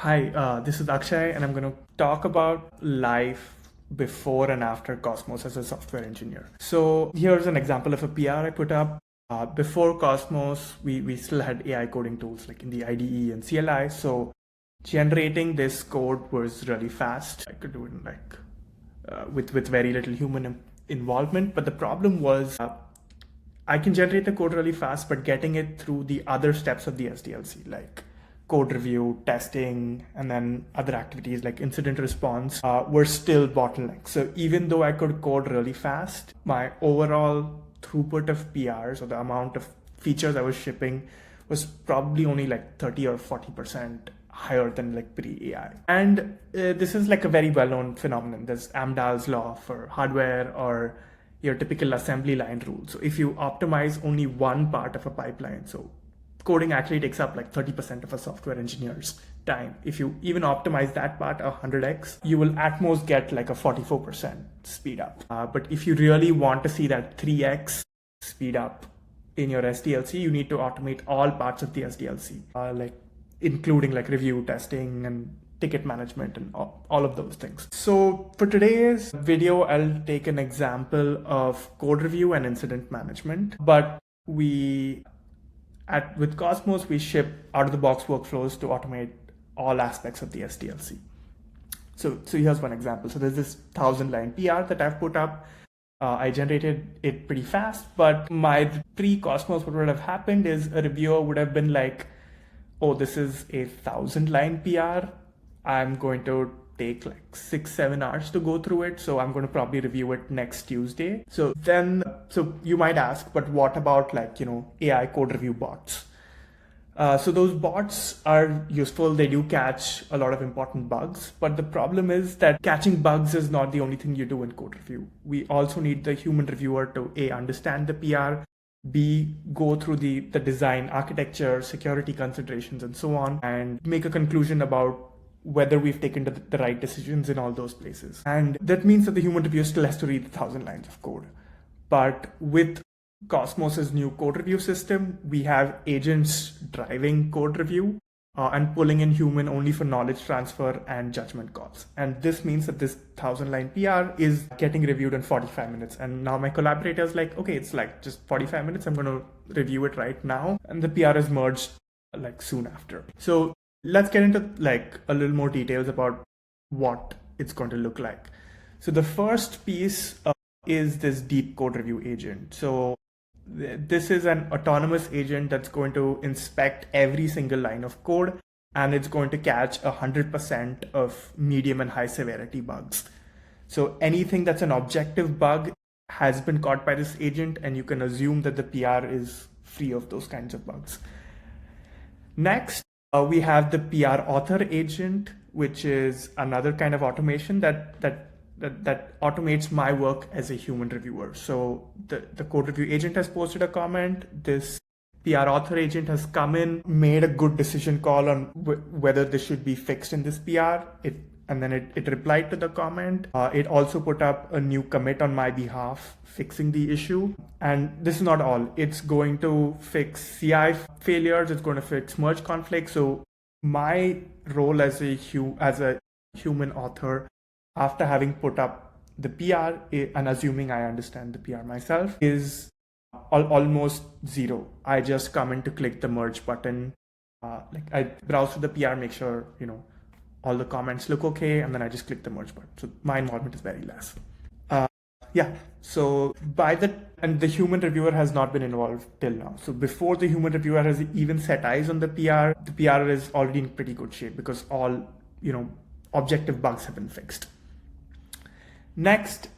Hi, this is Akshay, and I'm going to talk about life before and after Cosmos as a software engineer. So here's an example of a PR I put up. Before Cosmos, we still had AI coding tools like in the IDE and CLI. So generating this code was really fast. I could do it in with very little human involvement. But the problem was I can generate the code really fast, but getting it through the other steps of the SDLC, like code review, testing, and then other activities like incident response, were still bottlenecks. So even though I could code really fast, my overall throughput of PRs, or the amount of features I was shipping, was probably only like 30 or 40% higher than like pre-AI. And this is like a very well-known phenomenon. There's Amdahl's law for hardware, or your typical assembly line rule. So if you optimize only one part of a pipeline, so coding actually takes up like 30% of a software engineer's time. If you even optimize that part 100x, you will at most get like a 44% speed up. But if you really want to see that 3x speed up in your SDLC, you need to automate all parts of the SDLC, like including like review, testing, and ticket management, and all of those things. So for today's video, I'll take an example of code review and incident management. But with Cosmos, we ship out of the box workflows to automate all aspects of the SDLC. So here's one example. So there's this 1,000-line PR that I've put up. I generated it pretty fast, but my pre-Cosmos, what would have happened is a reviewer would have been like, oh, this is a 1,000-line PR. I'm going to take like 6-7 hours to go through it. So I'm going to probably review it next Tuesday. So you might ask, but what about like, AI code review bots? So those bots are useful. They do catch a lot of important bugs, but the problem is that catching bugs is not the only thing you do in code review. We also need the human reviewer to A, understand the PR, B, go through the design, architecture, security considerations, and so on, and make a conclusion about whether we've taken the right decisions in all those places. And that means that the human reviewer still has to read 1,000 lines of code. But with Cosmos's new code review system, we have agents driving code review and pulling in human only for knowledge transfer and judgment calls. And this means that this 1,000-line PR is getting reviewed in 45 minutes. And now my collaborator is like, okay, it's like just 45 minutes. I'm going to review it right now. And the PR is merged like soon after. So let's get into like a little more details about what it's going to look like. So the first piece is this deep code review agent. So this is an autonomous agent that's going to inspect every single line of code, and it's going to catch 100% of medium and high severity bugs. So anything that's an objective bug has been caught by this agent, and you can assume that the PR is free of those kinds of bugs. Next, we have the PR author agent, which is another kind of automation that automates my work as a human reviewer. So the code review agent has posted a comment. This PR author agent has come in, made a good decision call on whether this should be fixed in this PR. And then it replied to the comment. It also put up a new commit on my behalf, fixing the issue. And this is not all. It's going to fix CI failures. It's going to fix merge conflicts. So my role as a human author, after having put up the PR and assuming I understand the PR myself, is almost zero. I just come in to click the merge button. Like I browse through the PR, make sure, all the comments look okay, and then I just click the merge button. So my involvement is very less. So and the human reviewer has not been involved till now. So before the human reviewer has even set eyes on the PR is already in pretty good shape because all, objective bugs have been fixed. Next,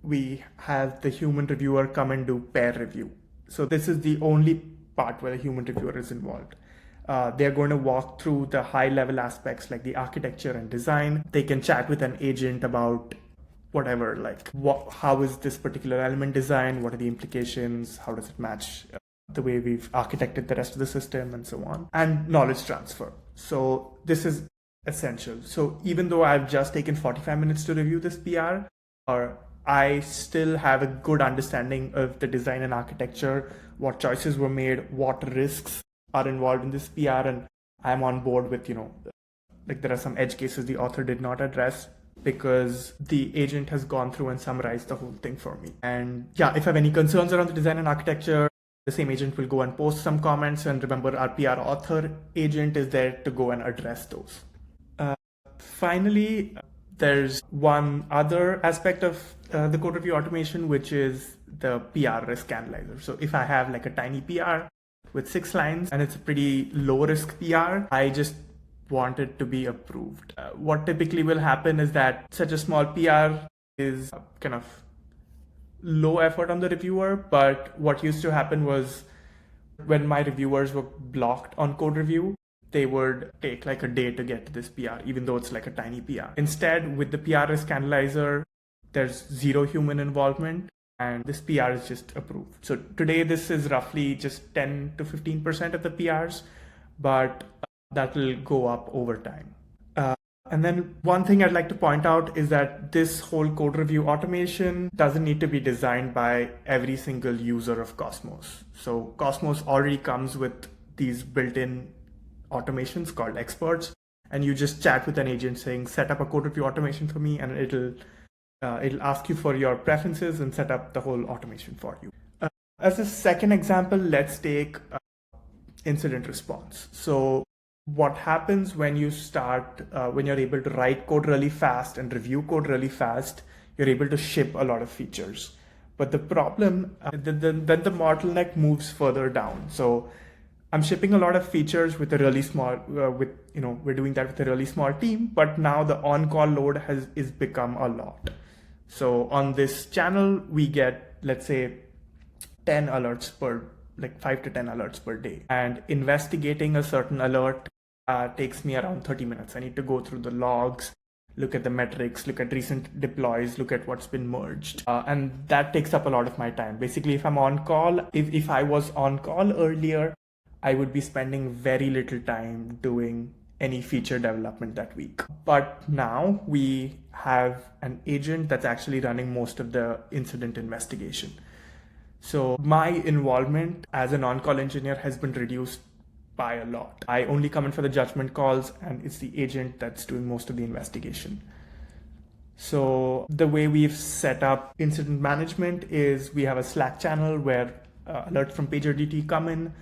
we have the human reviewer come and do pair review. So this is the only part where the human reviewer is involved. They're going to walk through the high-level aspects like the architecture and design. They can chat with an agent about whatever, like how is this particular element designed? What are the implications? How does it match the way we've architected the rest of the system, and so on? And knowledge transfer. So this is essential. So even though I've just taken 45 minutes to review this PR, I still have a good understanding of the design and architecture, what choices were made, what risks are involved in this PR, and I'm on board with, like there are some edge cases the author did not address because the agent has gone through and summarized the whole thing for me. And yeah, if I have any concerns around the design and architecture, the same agent will go and post some comments. And remember, our PR author agent is there to go and address those. Finally, there's one other aspect of the code review automation, which is the PR risk analyzer. So if I have like a tiny PR with 6 lines and it's a pretty low risk PR, I just want it to be approved. What typically will happen is that such a small PR is kind of low effort on the reviewer, but what used to happen was when my reviewers were blocked on code review, they would take like a day to get to this PR, even though it's like a tiny PR. Instead, with the PR risk analyzer, there's 0 human involvement and this PR is just approved. So today, this is roughly just 10 to 15% of the PRs, but that will go up over time. And then one thing I'd like to point out is that this whole code review automation doesn't need to be designed by every single user of Cosmos. So Cosmos already comes with these built-in automations called experts, and you just chat with an agent saying, set up a code review automation for me, and it'll ask you for your preferences and set up the whole automation for you. As a second example, let's take incident response. So what happens when you start, when you're able to write code really fast and review code really fast, you're able to ship a lot of features. But the problem, then the bottleneck moves further down. So I'm shipping a lot of features with a really small, we're doing that with a really small team, but now the on-call load is become a lot. So on this channel, we get, let's say, 10 alerts like 5 to 10 alerts per day. And investigating a certain alert takes me around 30 minutes. I need to go through the logs, look at the metrics, look at recent deploys, look at what's been merged. And that takes up a lot of my time. Basically, if I'm on call, if I was on call earlier, I would be spending very little time doing any feature development that week. But now we have an agent that's actually running most of the incident investigation. So my involvement as an on-call engineer has been reduced by a lot. I only come in for the judgment calls, and it's the agent that's doing most of the investigation. So the way we've set up incident management is we have a Slack channel where alerts from PagerDuty come in,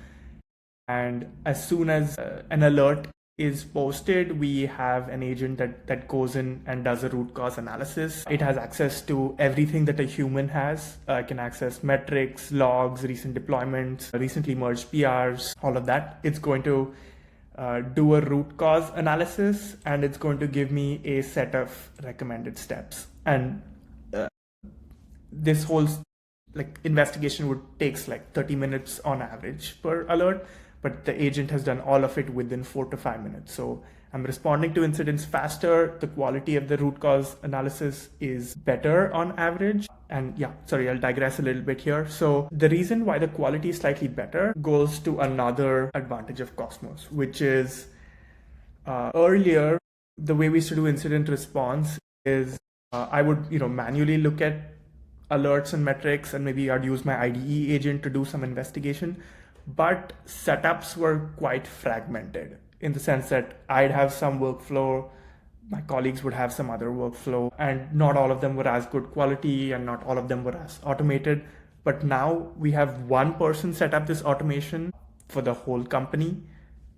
and as soon as an alert is posted, we have an agent that goes in and does a root cause analysis. It has access to everything that a human has. It can access metrics, logs, recent deployments, recently merged PRs, all of that. It's going to do a root cause analysis, and it's going to give me a set of recommended steps. And this whole investigation would takes like 30 minutes on average per alert, but the agent has done all of it within 4 to 5 minutes. So I'm responding to incidents faster. The quality of the root cause analysis is better on average. And yeah, sorry, I'll digress a little bit here. So the reason why the quality is slightly better goes to another advantage of Cosmos, which is earlier, the way we used to do incident response is I would manually look at alerts and metrics, and maybe I'd use my IDE agent to do some investigation. But setups were quite fragmented in the sense that I'd have some workflow, my colleagues would have some other workflow, and not all of them were as good quality and not all of them were as automated. But now we have one person set up this automation for the whole company,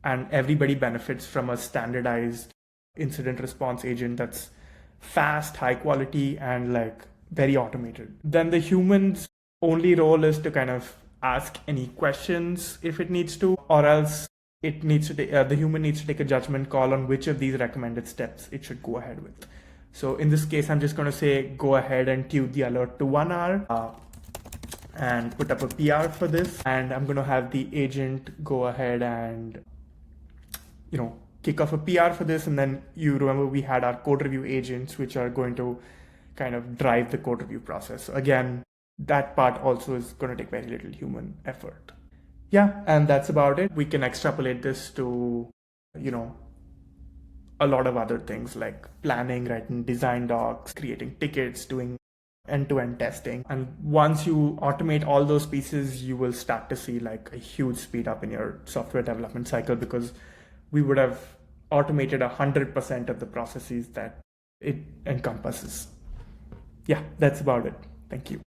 and everybody benefits from a standardized incident response agent that's fast, high quality, and very automated. Then the human's only role is to kind of ask any questions if it needs to, or else it needs to the human needs to take a judgment call on which of these recommended steps it should go ahead with. So in this case, I'm just going to say, go ahead and tune the alert to 1 hour and put up a PR for this. And I'm going to have the agent go ahead and, kick off a PR for this. And then you remember we had our code review agents, which are going to kind of drive the code review process. So again, that part also is going to take very little human effort. Yeah, and that's about it. We can extrapolate this to, a lot of other things like planning, writing design docs, creating tickets, doing end-to-end testing. And once you automate all those pieces, you will start to see a huge speed up in your software development cycle, because we would have automated 100% of the processes that it encompasses. Yeah, that's about it. Thank you.